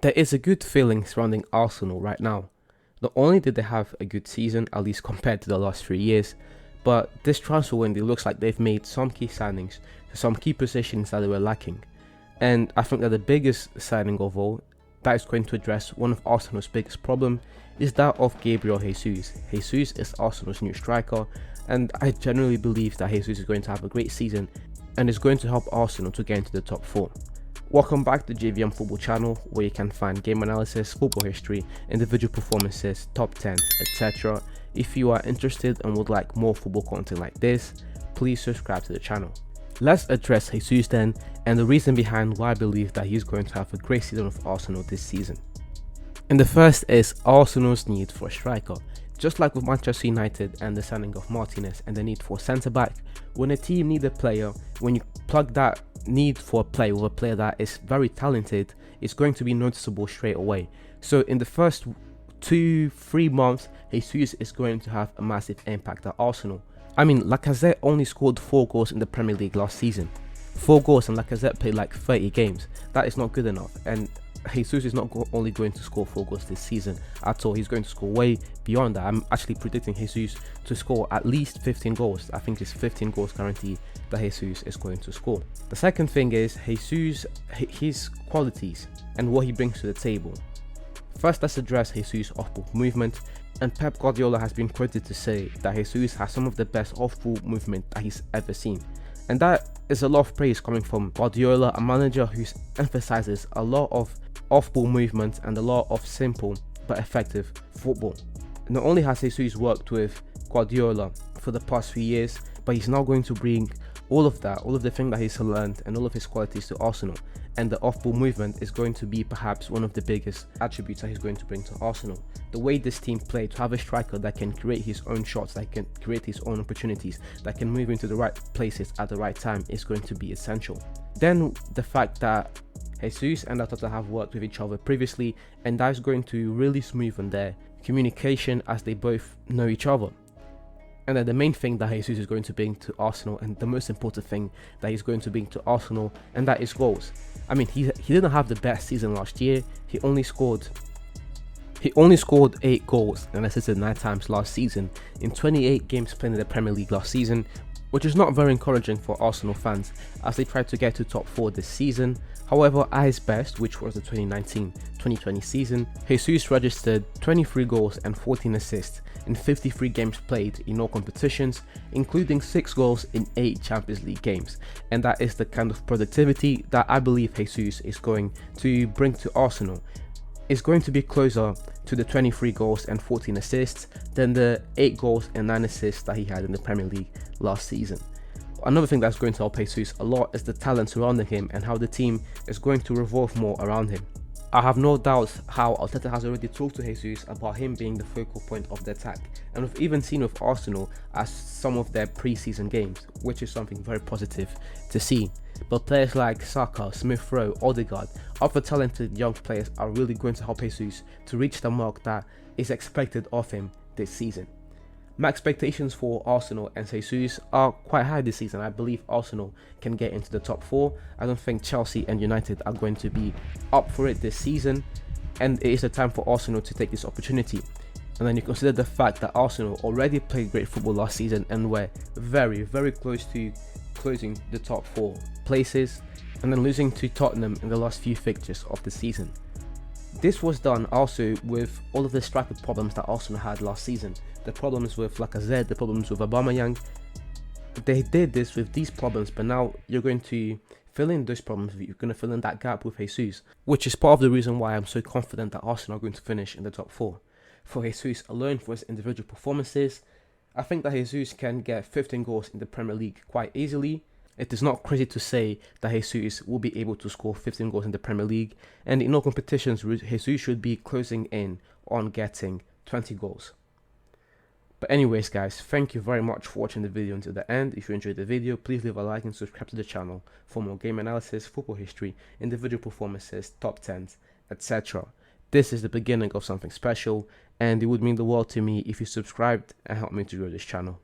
There is a good feeling surrounding Arsenal right now. Not only did they have a good season, at least compared to the last 3 years, but this transfer window looks like they've made some key signings to some key positions that they were lacking. And I think that the biggest signing of all, that is going to address one of Arsenal's biggest problems, is that of Gabriel Jesus. Jesus is Arsenal's new striker, and I genuinely believe that Jesus is going to have a great season and is going to help Arsenal to get into the top 4. Welcome back to JVM Football Channel, where you can find game analysis, football history, individual performances, top 10s, etc. If you are interested and would like more football content like this, please subscribe to the channel. Let's address Jesus then, and the reason behind why I believe that he's going to have a great season of Arsenal this season. And the first is Arsenal's need for a striker. Just like with Manchester United and the signing of Martinez and the need for a centre-back, when a team needs a player, when you plug that need for a player with a player that is very talented, it's going to be noticeable straight away. So in the first 2-3 months, Jesus is going to have a massive impact at Arsenal. I mean, Lacazette only scored 4 goals in the Premier League last season. 4 goals, and Lacazette played like 30 games. That is not good enough, and Jesus is not only going to score 4 goals this season at all. He's going to score way beyond that. I'm actually predicting Jesus to score at least 15 goals. I think it's 15 goals guaranteed that Jesus is going to score. The second thing is Jesus, his qualities and what he brings to the table. First, let's address Jesus' off-ball movement. And Pep Guardiola has been quoted to say that Jesus has some of the best off-ball movement that he's ever seen. And that is a lot of praise coming from Guardiola, a manager who emphasizes a lot of off-ball movement and a lot of simple but effective football. Not only has Jesus worked with Guardiola for the past few years, but he's now going to bring all of that, all of the things that he's learned and all of his qualities to Arsenal. And the off-ball movement is going to be perhaps one of the biggest attributes that he's going to bring to Arsenal. The way this team plays, to have a striker that can create his own shots, that can create his own opportunities, that can move into the right places at the right time is going to be essential. Then the fact that Jesus and Arteta have worked with each other previously, and that is going to really smoothen their communication as they both know each other. And then the main thing that Jesus is going to bring to Arsenal, and the most important thing that he's going to bring to Arsenal, and that is goals. I mean, he didn't have the best season last year. He only scored 8 goals and assisted 9 times last season in 28 games played in the Premier League last season, which is not very encouraging for Arsenal fans as they try to get to top 4 this season. However, at his best, which was the 2019-2020 season, Jesus registered 23 goals and 14 assists in 53 games played in all competitions, including 6 goals in 8 Champions League games. And that is the kind of productivity that I believe Jesus is going to bring to Arsenal. It's going to be closer to the 23 goals and 14 assists than the 8 goals and 9 assists that he had in the Premier League last season. Another thing that's going to help Jesus a lot is the talent surrounding him and how the team is going to revolve more around him. I have no doubts how Arteta has already talked to Jesus about him being the focal point of the attack, and we've even seen with Arsenal as some of their pre-season games, which is something very positive to see. But players like Saka, Smith Rowe, Odegaard, other talented young players are really going to help Jesus to reach the mark that is expected of him this season. My expectations for Arsenal and Jesus are quite high this season. I believe Arsenal can get into the top 4. I don't think Chelsea and United are going to be up for it this season, and it is a time for Arsenal to take this opportunity. And then you consider the fact that Arsenal already played great football last season and were very, very close to closing the top 4 places, and then losing to Tottenham in the last few fixtures of the season. This was done also with all of the striker problems that Arsenal had last season. The problems with Lacazette, the problems with Aubameyang. They did this with these problems, but now you're going to fill in those problems. You're going to fill in that gap with Jesus, which is part of the reason why I'm so confident that Arsenal are going to finish in the top 4. For Jesus alone, for his individual performances, I think that Jesus can get 15 goals in the Premier League quite easily. It is not crazy to say that Jesus will be able to score 15 goals in the Premier League, and in all competitions, Jesus should be closing in on getting 20 goals. But anyways guys, thank you very much for watching the video until the end. If you enjoyed the video, please leave a like and subscribe to the channel for more game analysis, football history, individual performances, top 10s, etc. This is the beginning of something special, and it would mean the world to me if you subscribed and helped me to grow this channel.